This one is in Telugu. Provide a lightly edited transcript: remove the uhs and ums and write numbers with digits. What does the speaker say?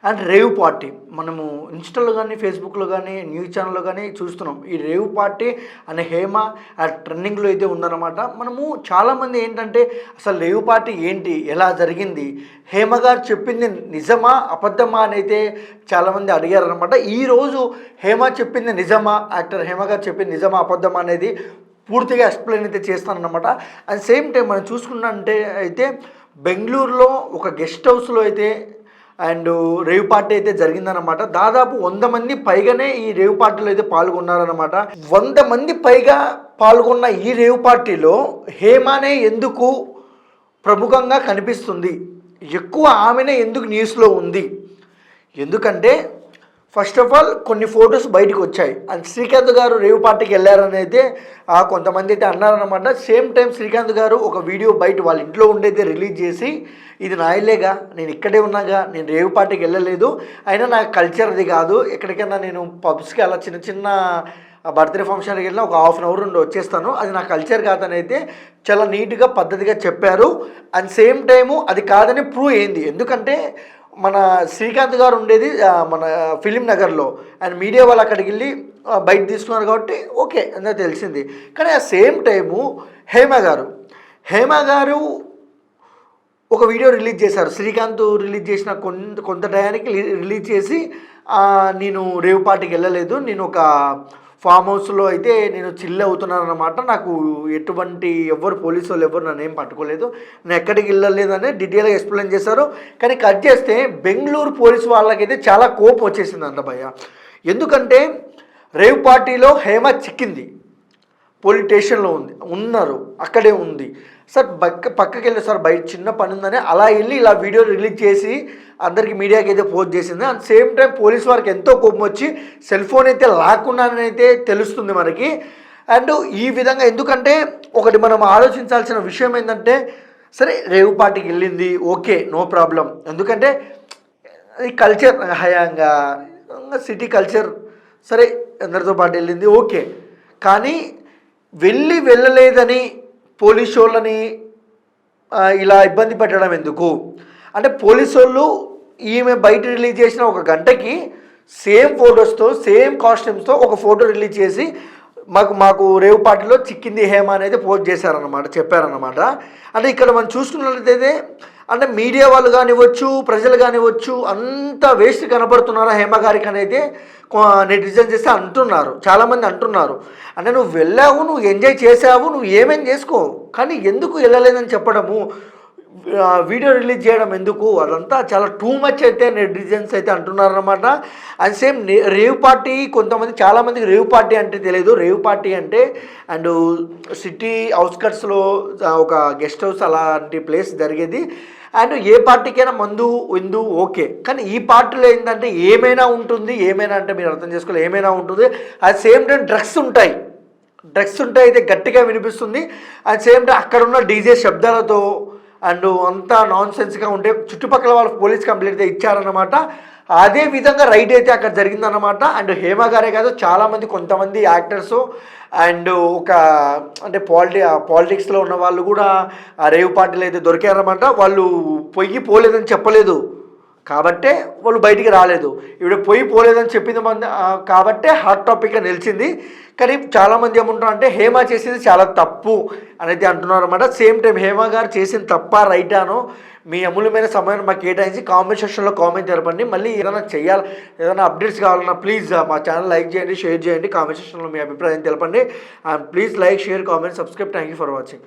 అండ్ రేవ్ పార్టీ మనము ఇన్స్టాలో కానీ ఫేస్బుక్లో కానీ న్యూస్ ఛానల్లో కానీ చూస్తున్నాం. ఈ రేవ్ పార్టీ అనే హేమ ఆ ట్రెండింగ్లో అయితే ఉందన్నమాట. మనము చాలామంది ఏంటంటే అసలు రేవ్ పార్టీ ఏంటి, ఎలా జరిగింది, హేమ గారు చెప్పింది నిజమా అబద్ధమా అని అయితే చాలామంది అడిగారనమాట. ఈరోజు హేమ చెప్పింది నిజమా, యాక్టర్ హేమ గారు చెప్పింది నిజమా అబద్ధమా అనేది పూర్తిగా ఎక్స్ప్లెయిన్ అయితే చేస్తానన్నమాట. అట్ సేమ్ టైం మనం చూసుకున్నట్టే అయితే బెంగళూరులో ఒక గెస్ట్ హౌస్లో అయితే అండ్ రేవ్ పార్టీ అయితే జరిగిందనమాట. దాదాపు 100 మంది పైగానే ఈ రేవ్ పార్టీలో అయితే పాల్గొన్నారనమాట. 100 మంది పైగా పాల్గొన్న ఈ రేవ్ పార్టీలో హేమానే ఎందుకు ప్రముఖంగా కనిపిస్తుంది, ఎక్కువ ఆమెనే ఎందుకు న్యూస్లో ఉంది? ఎందుకంటే ఫస్ట్ ఆఫ్ ఆల్ కొన్ని ఫొటోస్ బయటకు వచ్చాయి. అండ్ శ్రీకాంత్ గారు రేవ్ పార్టీకి వెళ్ళారని అయితే కొంతమంది అయితే అన్నారనమాట. సేమ్ టైం శ్రీకాంత్ గారు ఒక వీడియో బయట వాళ్ళ ఇంట్లో ఉండైతే రిలీజ్ చేసి, ఇది నా ఇల్లేగా, నేను ఇక్కడే ఉన్నాగా, నేను రేవ్ పార్టీకి వెళ్ళలేదు, అయినా నా కల్చర్ అది కాదు, ఎక్కడికైనా నేను పబ్స్కి అలా చిన్న చిన్న బర్త్డే ఫంక్షన్కి వెళ్ళినా ఒక హాఫ్ అన్ అవర్ ఉండి వచ్చేస్తాను, అది నా కల్చర్ కాదని అయితే చాలా నీట్గా పద్ధతిగా చెప్పారు. అండ్ సేమ్ టైము అది కాదని ప్రూవ్ అయింది. ఎందుకంటే మన శ్రీకాంత్ గారు ఉండేది మన ఫిలిం నగర్లో, అండ్ మీడియా వాళ్ళు అక్కడికి వెళ్ళి బయట తీసుకున్నారు కాబట్టి ఓకే అనేది తెలిసింది. కానీ ఆ సేమ్ టైము హేమ గారు ఒక వీడియో రిలీజ్ చేశారు. శ్రీకాంత్ రిలీజ్ చేసిన కొంత టయానికి రిలీజ్ చేసి, నేను రేవ్ పార్టీకి వెళ్ళలేదు, నేను ఒక ఫామ్ హౌస్లో అయితే నేను చిల్ అవుతున్నాను అనమాట, నాకు ఎటువంటి పోలీసు వాళ్ళు ఎవరు నన్ను ఏం పట్టుకోలేదు, నేను ఎక్కడికి వెళ్ళలేదని డీటెయిల్గా ఎక్స్ప్లెయిన్ చేశారు. కానీ కట్ చేస్తే బెంగళూరు పోలీసు వాళ్ళకైతే చాలా కోపం వచ్చేసింది అంట భయ్య. ఎందుకంటే రేవ్ పార్టీలో హేమ చిక్కింది, పోలీస్ స్టేషన్లో ఉన్నారు, అక్కడే ఉంది సార్, పక్కకి వెళ్ళి సార్ బయట చిన్న పని ఉందని అలా వెళ్ళి ఇలా వీడియో రిలీజ్ చేసి అందరికీ మీడియాకి అయితే పోస్ట్ చేసింది. అట్ సేమ్ టైం పోలీస్ వారికి ఎంతో కోపం వచ్చి సెల్ ఫోన్ అయితే లాక్కున్నానని అయితే తెలుస్తుంది మనకి. అండ్ ఈ విధంగా ఎందుకంటే ఒకటి మనం ఆలోచించాల్సిన విషయం ఏంటంటే, సరే రేవ్ పార్టీకి వెళ్ళింది ఓకే, నో ప్రాబ్లం, ఎందుకంటే అది కల్చర్, హయాంగా సిటీ కల్చర్, సరే అందరితో పాటు వెళ్ళింది ఓకే. కానీ వెళ్ళలేదని పోలీసు వాళ్ళని ఇలా ఇబ్బంది పెట్టడం ఎందుకు? అంటే పోలీసు వాళ్ళు ఈమె బయట రిలీజ్ చేసిన ఒక గంటకి సేమ్ ఫొటోస్తో సేమ్ కాస్ట్యూమ్స్తో ఒక ఫోటో రిలీజ్ చేసి మాకు రేవ్ పార్టీలో చిక్కింది హేమ అనేది పోస్ట్ చేశారన్నమాట, చెప్పారన్నమాట. అంటే ఇక్కడ మనం చూసుకున్నట్లయితే అంటే మీడియా వాళ్ళు కానివ్వచ్చు, ప్రజలు కానివ్వచ్చు, అంత వేస్ట్ కనపడుతున్నారా హేమ గారికి అనేది నెటిజన్ చేస్తే అంటున్నారు, చాలామంది అంటున్నారు. అంటే నువ్వు వెళ్ళావు, నువ్వు ఎంజాయ్ చేసావు, నువ్వు ఏమేం చేసుకో, కానీ ఎందుకు వెళ్ళలేదని చెప్పడము, వీడియో రిలీజ్ చేయడం ఎందుకు, అదంతా చాలా టూ మచ్ అయితే నెటిజన్స్ అయితే అంటున్నారన్నమాట. అండ్ సేమ్ రేవ్ పార్టీ కొంతమంది చాలామందికి రేవ్ పార్టీ అంటే తెలియదు. రేవ్ పార్టీ అంటే అండ్ సిటీ అవుట్స్కట్స్లో ఒక గెస్ట్ హౌస్ అలాంటి ప్లేస్ జరిగేది. అండ్ ఏ పార్టీకైనా మందు విందు ఓకే, కానీ ఈ పార్టీలో ఏంటంటే ఏమైనా ఉంటుంది, ఏమైనా అంటే మీరు అర్థం చేసుకోవాలి, ఏమైనా ఉంటుంది. అట్ సేమ్ టైం డ్రగ్స్ ఉంటాయి అయితే గట్టిగా వినిపిస్తుంది. అట్ సేమ్ టైం అక్కడ ఉన్న డీజే శబ్దాలతో అండ్ అంతా నాన్ సెన్స్గా ఉంటే చుట్టుపక్కల వాళ్ళు పోలీస్ కంప్లైంట్ అయితే ఇచ్చారన్నమాట. అదే విధంగా రైట్ అయితే అక్కడ జరిగిందన్నమాట. అండ్ హేమ గారే కాదు, చాలామంది కొంతమంది యాక్టర్స్ అండ్ ఒక అంటే పాలిటిక్స్లో ఉన్న వాళ్ళు కూడా ఆ రేవ్ పార్టీలు అయితే దొరికారన్నమాట. వాళ్ళు పోలేదని చెప్పలేదు కాబట్టే వాళ్ళు బయటికి రాలేదు, ఇప్పుడు పోలేదని చెప్పింది కాబట్టే హాట్ టాపిక్గా నిలిచింది. కానీ చాలామంది ఏమంటారు అంటే హేమ చేసింది చాలా తప్పు అనేది అంటున్నారు అన్నమాట. సేమ్ టైం హేమ గారు చేసిన తప్ప రైటానో మీ అమూల్యమైన సమయాన్ని మాకు కేటాయించి కామెంట్ సెక్షన్లో కామెంట్ తెలపండి. మళ్ళీ ఏదైనా అప్డేట్స్ కావాలన్నా ప్లీజ్ మా ఛానల్ లైక్ చేయండి, షేర్ చేయండి, కామెంట్ సెక్షన్లో మీ అభిప్రాయం తెలపండి. And please like, share, comment, subscribe. Thank you for watching.